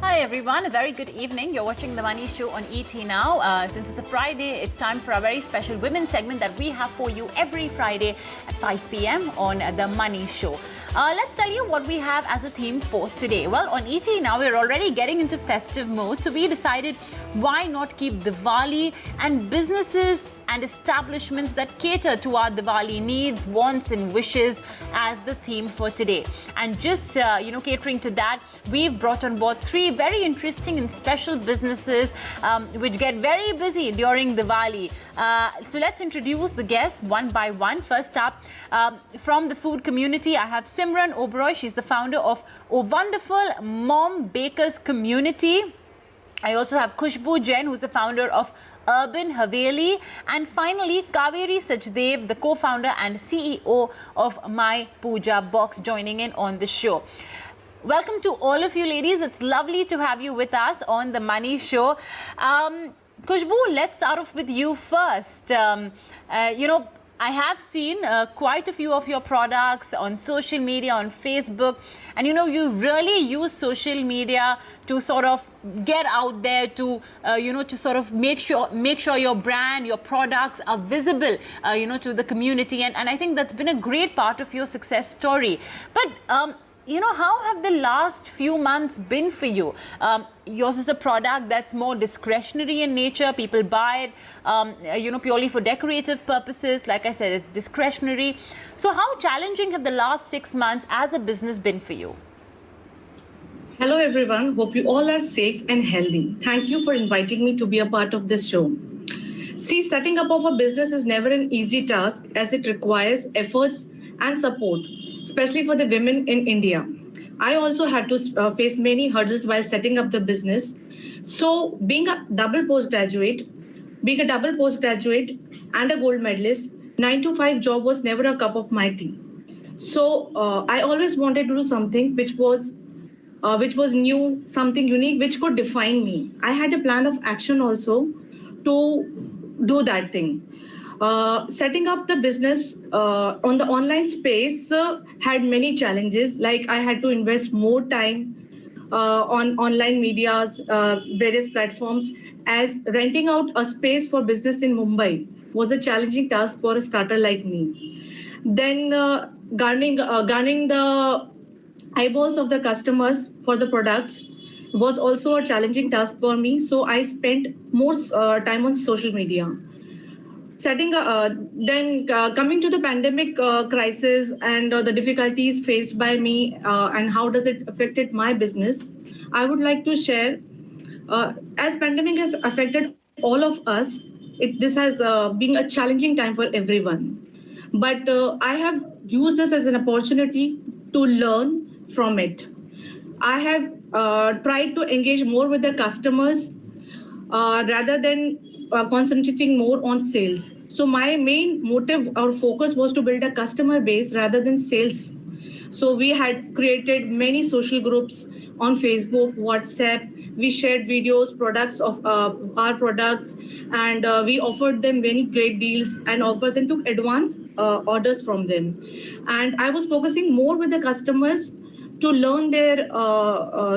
Hi everyone, a very good evening. You're watching The Money Show on ET Now. Since it's a Friday, it's time for a very special women's segment that we have for you every Friday at 5 p.m. on The Money Show. Let's tell you what we have as a theme for today. Well, on ET Now, we're already getting into festive mode, so we decided why not keep Diwali and businesses and establishments that cater to our Diwali needs, wants and wishes as the theme for today. And just, catering to that, we've brought on board three very interesting and special businesses which get very busy during Diwali. So let's introduce the guests one by one. First up, from the food community, I have Simran Oberoi. She's the founder of A Wonderful Mom Bakers Community. I also have Khushbu Jain, who's the founder of Urban Haveli, and finally Kaveri Sachdev, the co-founder and CEO of My Puja Box, joining in on the show. Welcome to all of you ladies. It's lovely to have you with us on The Money Show. Khushbu, let's start off with you first. I have seen quite a few of your products on social media, on Facebook, and you really use social media to sort of get out there, to to sort of make sure your brand, your products are visible, to the community, and I think that's been a great part of your success story. But how have the last few months been for you? Yours is a product that's more discretionary in nature. People buy it, purely for decorative purposes. Like I said, it's discretionary. So how challenging have the last 6 months as a business been for you? Hello, everyone. Hope you all are safe and healthy. Thank you for inviting me to be a part of this show. See, setting up of a business is never an easy task as it requires efforts and support, especially for the women in India. I also had to face many hurdles while setting up the business. So being a double postgraduate and a gold medalist, 9 to 5 job was never a cup of my tea. So I always wanted to do something which was new, something unique, which could define me. I had a plan of action also to do that thing. Setting up the business on the online space had many challenges. Like I had to invest more time on online medias, various platforms, as renting out a space for business in Mumbai was a challenging task for a starter like me. Then garnering the eyeballs of the customers for the products was also a challenging task for me. So I spent more time on social media. Coming to the pandemic crisis and the difficulties faced by me and how does it affected my business, I would like to share. As pandemic has affected all of us, this has been a challenging time for everyone. But I have used this as an opportunity to learn from it. I have tried to engage more with the customers rather than concentrating more on sales. So my main motive or focus was to build a customer base rather than sales. So we had created many social groups on Facebook, WhatsApp. We shared videos, products of our products, and we offered them many great deals and offers and took advance orders from them. And I was focusing more with the customers to learn their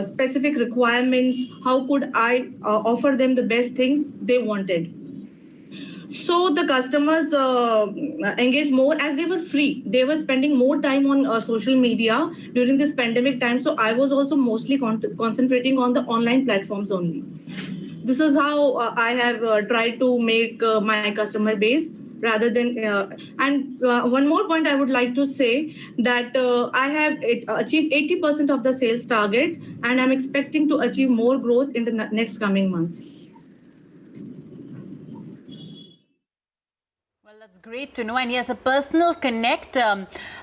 specific requirements. How could I offer them the best things they wanted? So the customers engaged more as they were free. They were spending more time on social media during this pandemic time. So I was also mostly concentrating on the online platforms only. This is how I have tried to make my customer base rather than one more point I would like to say that I have achieved 80% of the sales target, and I'm expecting to achieve more growth in the next coming months. That's great to know. And yes, a personal connect, try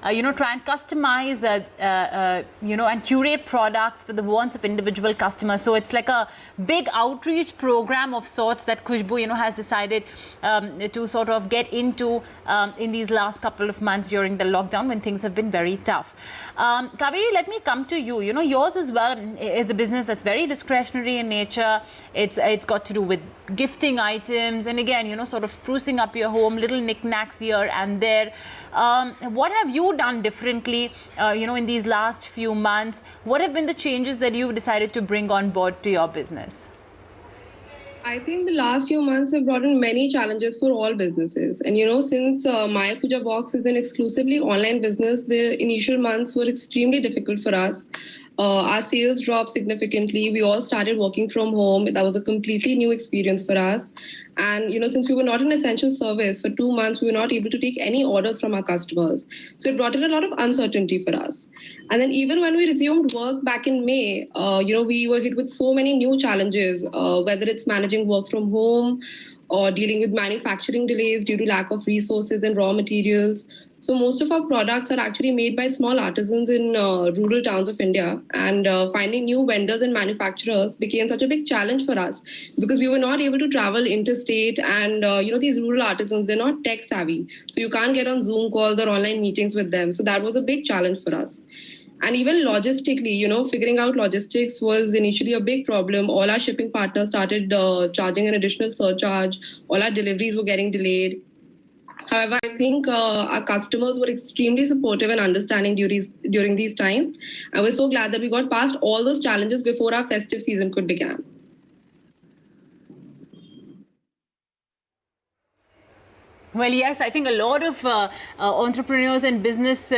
and customize, and curate products for the wants of individual customers. So it's like a big outreach program of sorts that Khushbu, has decided to sort of get into in these last couple of months during the lockdown when things have been very tough. Kaveri, let me come to you. Yours as well is a business that's very discretionary in nature. It's got to do with gifting items and again, sort of sprucing up your home, little knickknacks knickknacks here and there. What have you done differently, in these last few months? What have been the changes that you've decided to bring on board to your business? I think the last few months have brought in many challenges for all businesses. And, since My Puja Box is an exclusively online business, the initial months were extremely difficult for us. Our sales dropped significantly. We all started working from home. That was a completely new experience for us. And, since we were not an essential service, for 2 months, we were not able to take any orders from our customers. So it brought in a lot of uncertainty for us. And then even when we resumed work back in May, we were hit with so many new challenges, whether it's managing work from home or dealing with manufacturing delays due to lack of resources and raw materials. So most of our products are actually made by small artisans in rural towns of India. And finding new vendors and manufacturers became such a big challenge for us because we were not able to travel interstate. And, these rural artisans, they're not tech savvy. So you can't get on Zoom calls or online meetings with them. So that was a big challenge for us. And even logistically, figuring out logistics was initially a big problem. All our shipping partners started charging an additional surcharge. All our deliveries were getting delayed. However, I think our customers were extremely supportive and understanding during these times. I was so glad that we got past all those challenges before our festive season could begin. Well, yes, I think a lot of entrepreneurs and business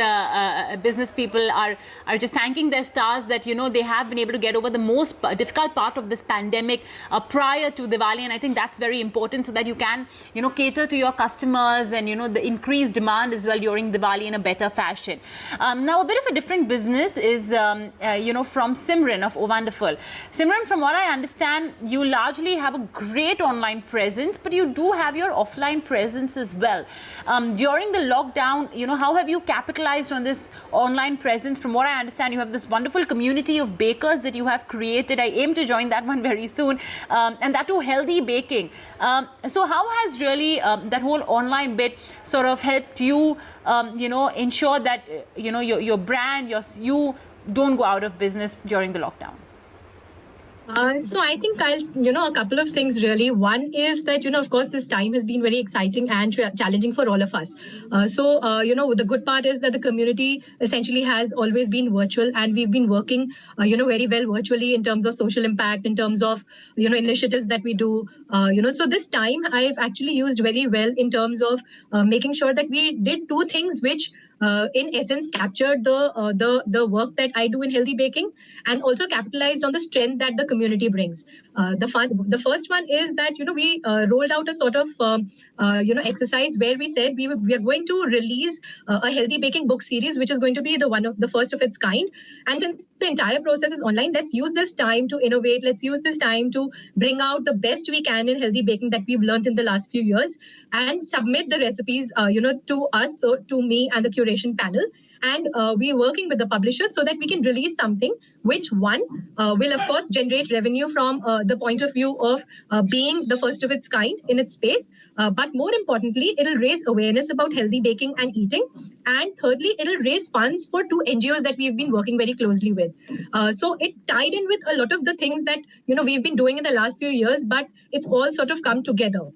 people are just thanking their stars that, they have been able to get over the most difficult part of this pandemic prior to Diwali. And I think that's very important so that you can, cater to your customers and, the increased demand as well during Diwali in a better fashion. Now, a bit of a different business is, from Simran of Oh Wonderful. Simran, from what I understand, you largely have a great online presence, but you do have your offline presence as well. During the lockdown, how have you capitalized on this online presence? From what I understand, you have this wonderful community of bakers that you have created. I aim to join that one very soon, and that too healthy baking. So how has really that whole online bit sort of helped you, ensure that, your brand, you don't go out of business during the lockdown? So I think a couple of things really. One is that, of course, this time has been very exciting and challenging for all of us. The good part is that the community essentially has always been virtual, and we've been working, very well virtually in terms of social impact, in terms of, initiatives that we do. So this time I've actually used very well in terms of making sure that we did two things which in essence captured the work that I do in healthy baking, and also capitalized on the strength that the community brings. The first one is that we rolled out a sort of exercise where we said we are going to release a healthy baking book series, which is going to be the first of its kind. And since the entire process is online, let's use this time to innovate. Let's use this time to bring out the best we can in healthy baking that we've learned in the last few years, and submit the recipes to us, so to me and the curation panel. And we're working with the publishers so that we can release something which, one, will of course generate revenue from the point of view of being the first of its kind in its space. But more importantly, it'll raise awareness about healthy baking and eating. And thirdly, it'll raise funds for two NGOs that we've been working very closely with. So it tied in with a lot of the things that we've been doing in the last few years, but it's all sort of come together.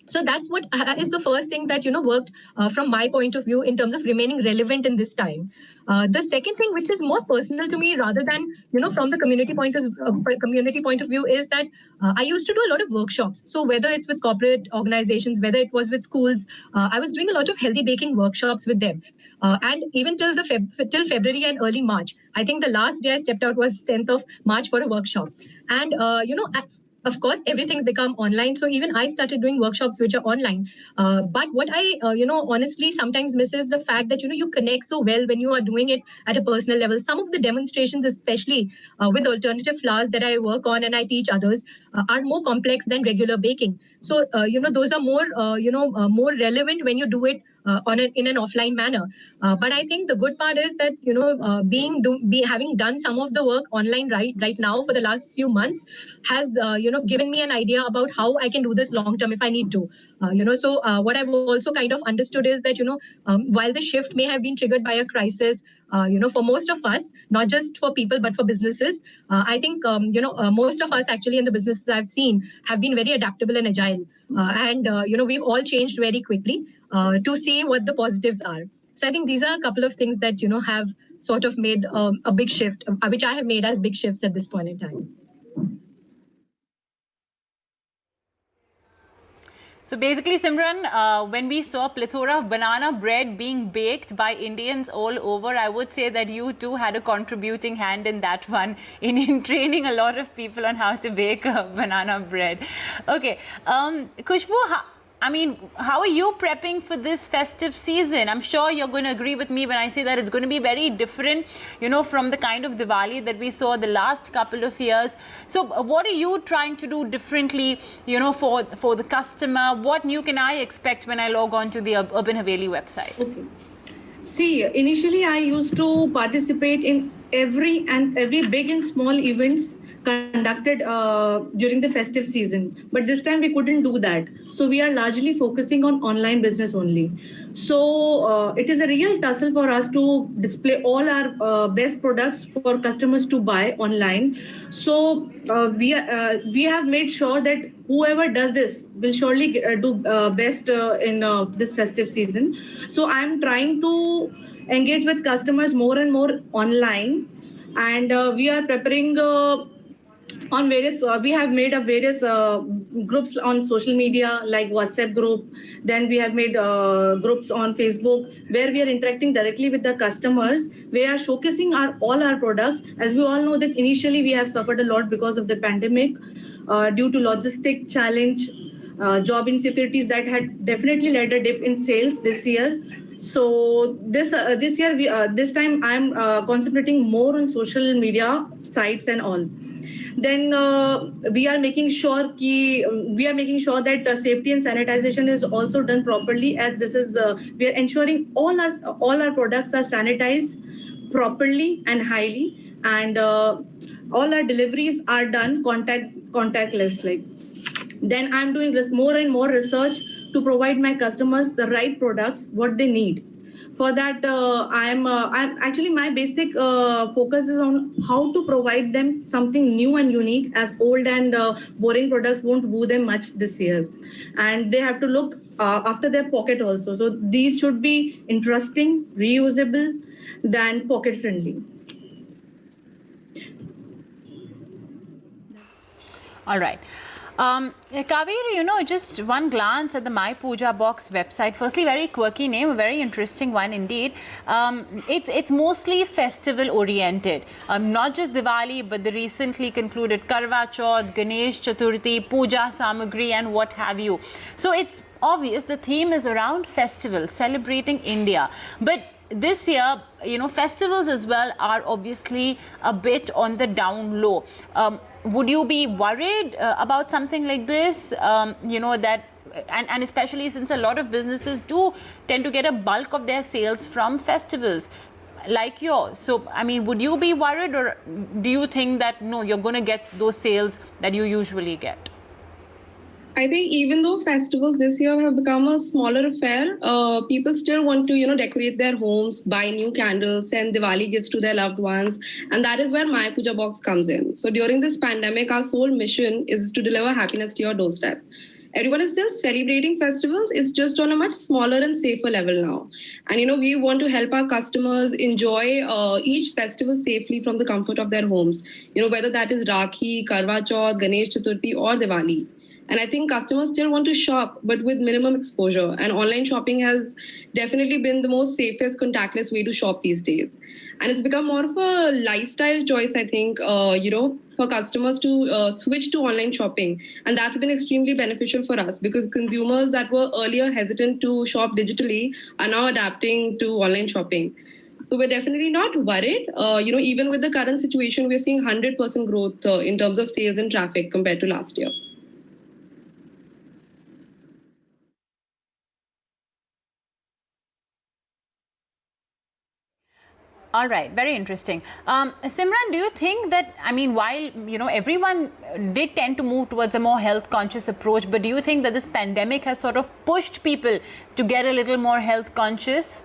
So that's what is the first thing that worked from my point of view in terms of remaining relevant in this time. The second thing, which is more personal to me rather than from the community point of view, is that I used to do a lot of workshops. So whether it's with corporate organizations, whether it was with schools, I was doing a lot of healthy baking workshops with them. And even till February and early March, I think the last day I stepped out was 10th of March for a workshop. And of course, everything's become online. So even I started doing workshops which are online. But what I, honestly sometimes miss is the fact that, you connect so well when you are doing it at a personal level. Some of the demonstrations, especially with alternative flours that I work on and I teach others, are more complex than regular baking. So, those are more, more relevant when you do it in an offline manner. But I think the good part is that, having done some of the work online right now for the last few months has, given me an idea about how I can do this long term if I need to. So what I've also kind of understood is that, while the shift may have been triggered by a crisis, for most of us, not just for people, but for businesses, I think, most of us actually in the businesses I've seen have been very adaptable and agile. And we've all changed very quickly. to see what the positives are. So I think these are a couple of things that, have sort of made a big shift, which I have made as big shifts at this point in time. So basically, Simran, when we saw plethora of banana bread being baked by Indians all over, I would say that you too had a contributing hand in that one, in training a lot of people on how to bake banana bread. Okay, Khushbu, how are you prepping for this festive season? I'm sure you're going to agree with me when I say that it's going to be very different, from the kind of Diwali that we saw the last couple of years. So what are you trying to do differently, for the customer? What new can I expect when I log on to the Urban Haveli website? Okay. See, initially I used to participate in every big and small events conducted during the festive season, but this time we couldn't do that, so we are largely focusing on online business only. So it is a real tussle for us to display all our best products for customers to buy online. So we have made sure that whoever does this will surely do best in this festive season. So I'm trying to engage with customers more and more online, and we are preparing on various we have made up various groups on social media like WhatsApp group. Then we have made groups on Facebook where we are interacting directly with the customers. We are showcasing all our products. As we all know that initially we have suffered a lot because of the pandemic due to logistic challenge, job insecurities that had definitely led a dip in sales this year. So this year this time I'm concentrating more on social media sites and all. Then we are making sure that safety and sanitization is also done properly, as this is we are ensuring all our products are sanitized properly and highly, and all our deliveries are done contactless. Then I'm doing more and more research to provide my customers the right products what they need. For that, I'm actually, my basic focus is on how to provide them something new and unique, as old and boring products won't woo them much this year. And they have to look after their pocket also. So these should be interesting, reusable, than pocket friendly. All right. Kaveri, just one glance at the My Puja Box website. Firstly, very quirky name, a very interesting one indeed. It's mostly festival oriented. Not just Diwali, but the recently concluded Karwa Chauth, Ganesh Chaturthi, Puja Samagri, and what have you. So it's obvious the theme is around festivals, celebrating India. But this year, festivals as well are obviously a bit on the down low. Would you be worried about something like this? That, and especially since a lot of businesses do tend to get a bulk of their sales from festivals like yours. So, would you be worried, or do you think that, no, you're going to get those sales that you usually get? I think even though festivals this year have become a smaller affair, people still want to, decorate their homes, buy new candles, send Diwali gifts to their loved ones. And that is where My Puja Box comes in. So during this pandemic, our sole mission is to deliver happiness to your doorstep. Everyone is still celebrating festivals. It's just on a much smaller and safer level now. And, we want to help our customers enjoy each festival safely from the comfort of their homes. Whether that is Rakhi, Karwa Chauth, Ganesh Chaturthi, or Diwali. And I think customers still want to shop, but with minimum exposure. And online shopping has definitely been the most safest contactless way to shop these days. And it's become more of a lifestyle choice, I think, for customers to switch to online shopping. And that's been extremely beneficial for us, because consumers that were earlier hesitant to shop digitally are now adapting to online shopping. So we're definitely not worried. Even with the current situation, we're seeing 100% growth in terms of sales and traffic compared to last year. All right, very interesting. Simran, do you think that, while, everyone did tend to move towards a more health conscious approach, but do you think that this pandemic has sort of pushed people to get a little more health conscious?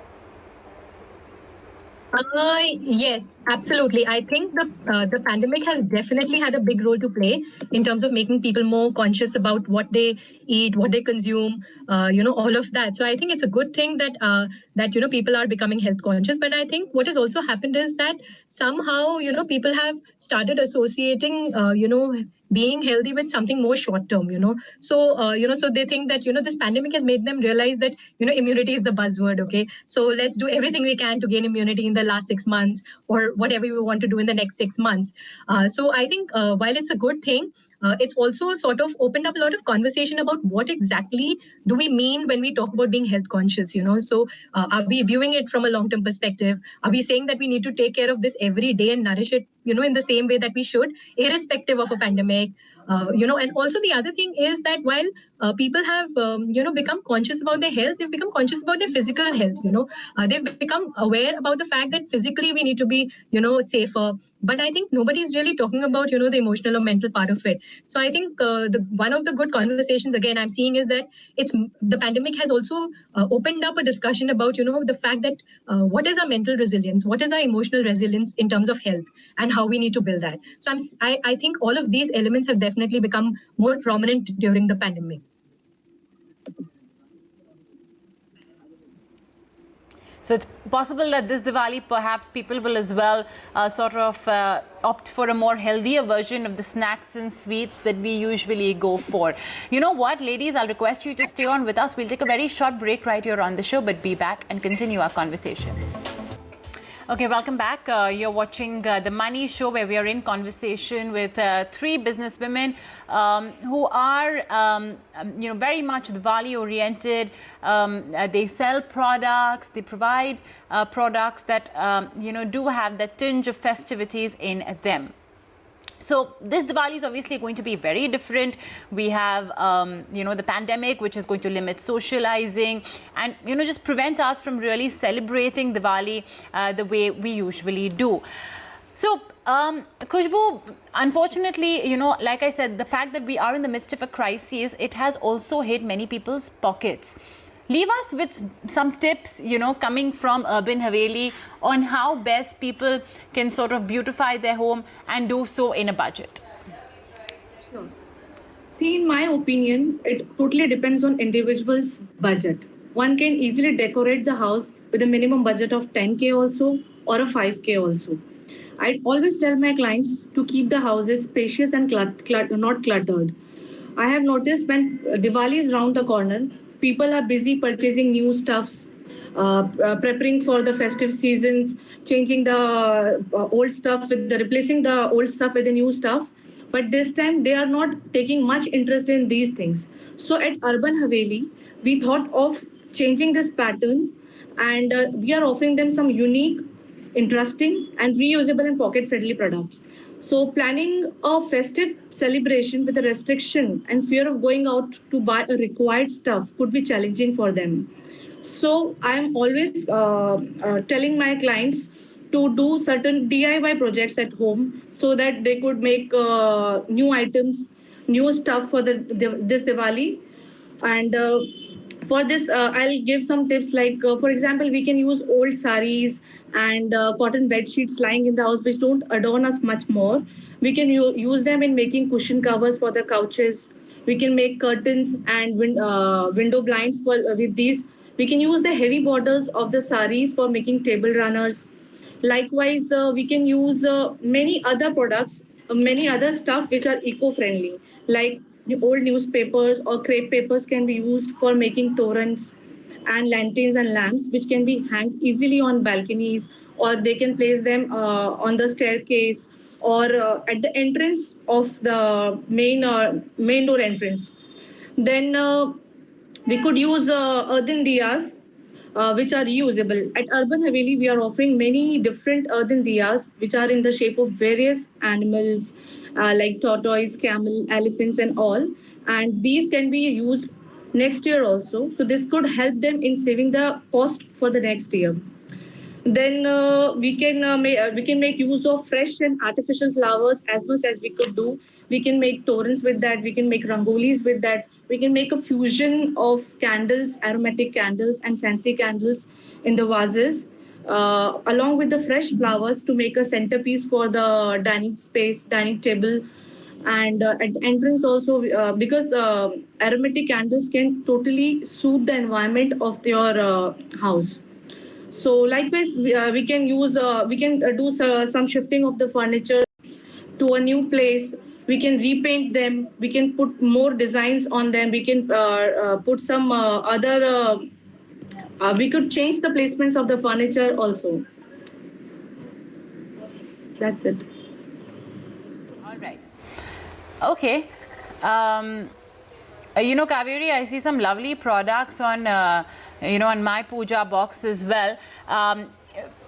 Yes, absolutely. I think the pandemic has definitely had a big role to play in terms of making people more conscious about what they eat, what they consume, all of that. So I think it's a good thing that people are becoming health conscious. But I think what has also happened is that somehow people have started associating being healthy with something more short term. So they think that this pandemic has made them realize that immunity is the buzzword. Okay, so let's do everything we can to gain immunity in the last 6 months or whatever we want to do in the next 6 months. So I think while it's a good thing, it's also sort of opened up a lot of conversation about what exactly do we mean when we talk about being health conscious. So are we viewing it from a long term perspective? Are we saying that we need to take care of this every day and nourish it in the same way that we should, irrespective of a pandemic? And also the other thing is that while people have become conscious about their health, they've become conscious about their physical health. They've become aware about the fact that physically we need to be safer, but I think nobody's really talking about the emotional or mental part of it. So I think the one of the good conversations again I'm seeing is that the pandemic has also opened up a discussion about the fact that what is our mental resilience, what is our emotional resilience in terms of health, and how we need to build that. So I think all of these elements have definitely become more prominent during the pandemic. So it's possible that this Diwali, perhaps people will as well opt for a more healthier version of the snacks and sweets that we usually go for. You know what, ladies, I'll request you to stay on with us. We'll take a very short break right here on the show, but be back and continue our conversation. Okay, welcome back. You're watching The Money Show, where we are in conversation with three businesswomen who are, very much Diwali-oriented. They sell products. They provide products that, do have that tinge of festivities in them. So this Diwali is obviously going to be very different. We have, the pandemic, which is going to limit socializing and, just prevent us from really celebrating Diwali the way we usually do. So, Khushbu, unfortunately, like I said, the fact that we are in the midst of a crisis, it has also hit many people's pockets. Leave us with some tips, coming from Urban Haveli on how best people can sort of beautify their home and do so in a budget. Sure. See, in my opinion, it totally depends on individual's budget. One can easily decorate the house with a minimum budget of 10K also or a 5K also. I always tell my clients to keep the houses spacious and not cluttered. I have noticed when Diwali is round the corner, people are busy purchasing new stuffs, preparing for the festive seasons, changing the old stuff replacing the old stuff with the new stuff. But this time they are not taking much interest in these things. So at Urban Haveli, we thought of changing this pattern, and we are offering them some unique, interesting, and reusable and pocket-friendly products. So planning a festive celebration with a restriction and fear of going out to buy a required stuff could be challenging for them. So I'm always telling my clients to do certain DIY projects at home so that they could make new items, new stuff for this Diwali. And for this, I'll give some tips like, for example, we can use old saris and cotton bed sheets lying in the house which don't adorn us much more. We can use them in making cushion covers for the couches. We can make curtains and window blinds with these. We can use the heavy borders of the saris for making table runners. Likewise, we can use many other products, many other stuff which are eco-friendly, like the old newspapers or crepe papers can be used for making torans and lanterns and lamps, which can be hanged easily on balconies, or they can place them on the staircase or at the entrance of the main door entrance. Then we could use earthen diyas, which are reusable. At Urban Haveli, we are offering many different earthen diyas, which are in the shape of various animals like tortoise, camel, elephants, and all. And these can be used next year also. So this could help them in saving the cost for the next year. Then we can make use of fresh and artificial flowers as much as we could do. We can make torans with that. We can make rangolis with that. We can make a fusion of candles, aromatic candles and fancy candles in the vases. along with the fresh flowers to make a centerpiece for the dining space, dining table. And at the entrance also, because aromatic candles can totally soothe the environment of your house. So likewise, we can use, we can do some shifting of the furniture to a new place. We can repaint them. We can put more designs on them. We can put some other. We could change the placements of the furniture also. That's it. All right. Okay. Kaveri, I see some lovely products on, on My Puja box as well.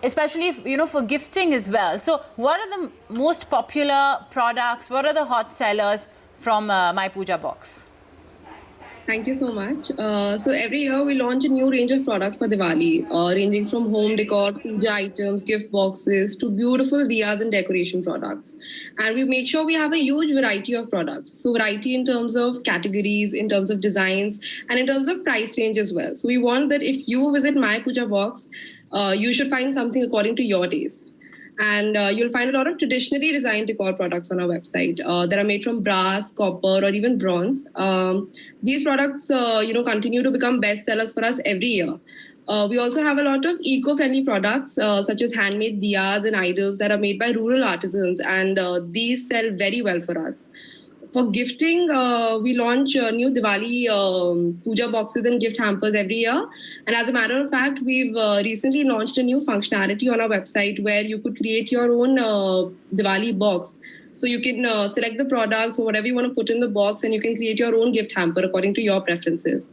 Especially, for gifting as well. So what are the most popular products? What are the hot sellers from My Puja box? Thank you so much. So every year we launch a new range of products for Diwali, ranging from home decor, puja items, gift boxes, to beautiful diyas and decoration products. And we make sure we have a huge variety of products. So variety in terms of categories, in terms of designs, and in terms of price range as well. So we want that if you visit My Puja box, you should find something according to your taste. And you'll find a lot of traditionally designed decor products on our website that are made from brass, copper, or even bronze. These products, continue to become bestsellers for us every year. We also have a lot of eco-friendly products, such as handmade diyas and idols that are made by rural artisans, and these sell very well for us. For gifting, we launch new Diwali puja boxes and gift hampers every year. And as a matter of fact, we've recently launched a new functionality on our website where you could create your own Diwali box. So you can select the products or whatever you want to put in the box, and you can create your own gift hamper according to your preferences.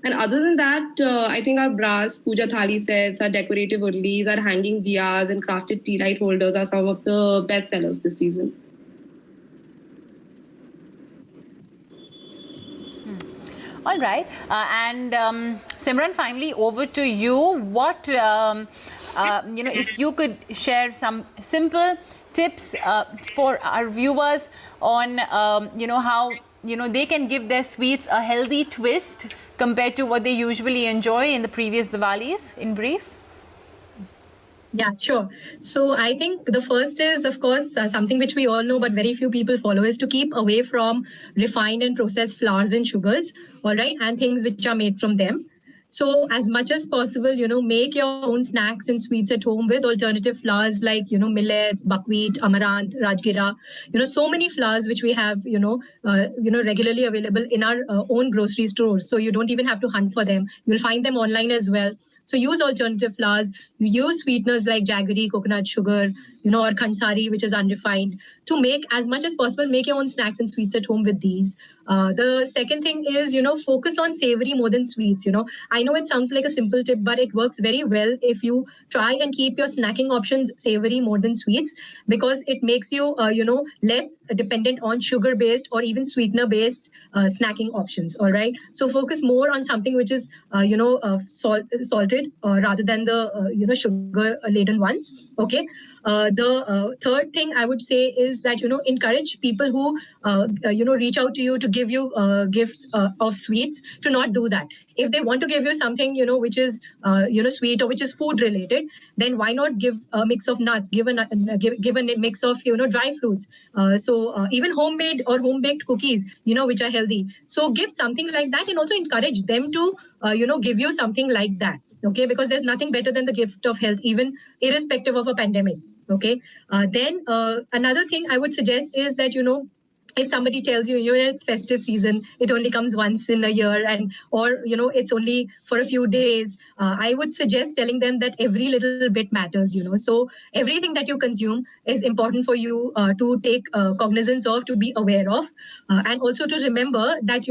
And other than that, I think our brass puja thali sets, our decorative urlis, our hanging diyas, and crafted tea light holders are some of the best sellers this season. All right. And Simran, finally, over to you. What, if you could share some simple tips for our viewers on, how, they can give their sweets a healthy twist compared to what they usually enjoy in the previous Diwalis, in brief? Yeah, sure. So I think the first is, of course, something which we all know, but very few people follow, is to keep away from refined and processed flours and sugars, all right, and things which are made from them. So as much as possible, make your own snacks and sweets at home with alternative flours like, millets, buckwheat, amaranth, rajgira, so many flours which we have, regularly available in our own grocery stores. So you don't even have to hunt for them. You'll find them online as well. So use alternative flours. You use sweeteners like jaggery, coconut sugar, or khansari, which is unrefined, to make as much as possible, make your own snacks and sweets at home with these. The second thing is, focus on savory more than sweets. I know it sounds like a simple tip, but it works very well if you try and keep your snacking options savory more than sweets, because it makes you, less dependent on sugar-based or even sweetener-based snacking options. All right. So focus more on something which is, salted rather than the, sugar-laden ones. Okay. The third thing I would say is that, encourage people who, reach out to you to give you gifts of sweets to not do that. If they want to give you something, which is, sweet or which is food related, then why not give a mix of nuts, give a mix of, dry fruits. So even homemade or home-baked cookies, which are healthy. So give something like that, and also encourage them to, give you something like that. Okay, because there's nothing better than the gift of health, even irrespective of a pandemic. Okay. Then another thing I would suggest is that, if somebody tells you, it's festive season, it only comes once in a year, or it's only for a few days, I would suggest telling them that every little bit matters. So everything that you consume is important for you to take cognizance of, to be aware of, and also to remember that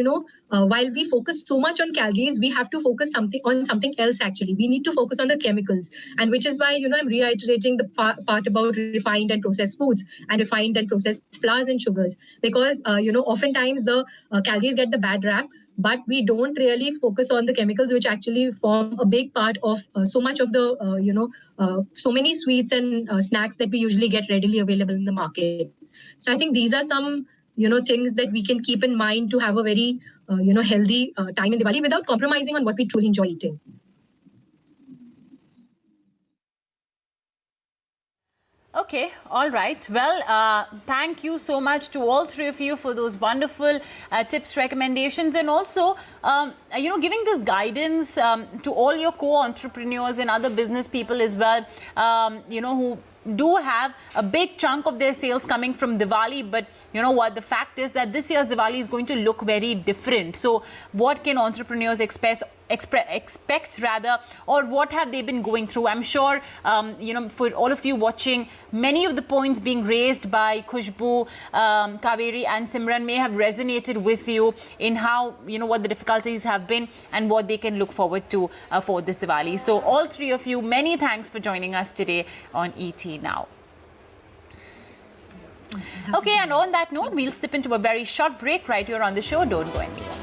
while we focus so much on calories, we have to focus on something else. Actually, we need to focus on the chemicals, and which is why I'm reiterating the part about refined and processed foods and refined and processed flours and sugars. Because, oftentimes the calories get the bad rap, but we don't really focus on the chemicals which actually form a big part of so much of the, so many sweets and snacks that we usually get readily available in the market. So I think these are some, things that we can keep in mind to have a very, healthy time in Diwali without compromising on what we truly enjoy eating. Okay, all right. Well, thank you so much to all three of you for those wonderful tips, recommendations, and also, giving this guidance to all your co-entrepreneurs and other business people as well, who do have a big chunk of their sales coming from Diwali, but you know what, the fact is that this year's Diwali is going to look very different. So what can entrepreneurs expect rather, or what have they been going through? I'm sure, for all of you watching, many of the points being raised by Khushbu, Kaveri and Simran may have resonated with you in how, what the difficulties have been and what they can look forward to for this Diwali. So all three of you, many thanks for joining us today on ET Now. Okay, and on that note, we'll step into a very short break right here on the show. Don't go anywhere.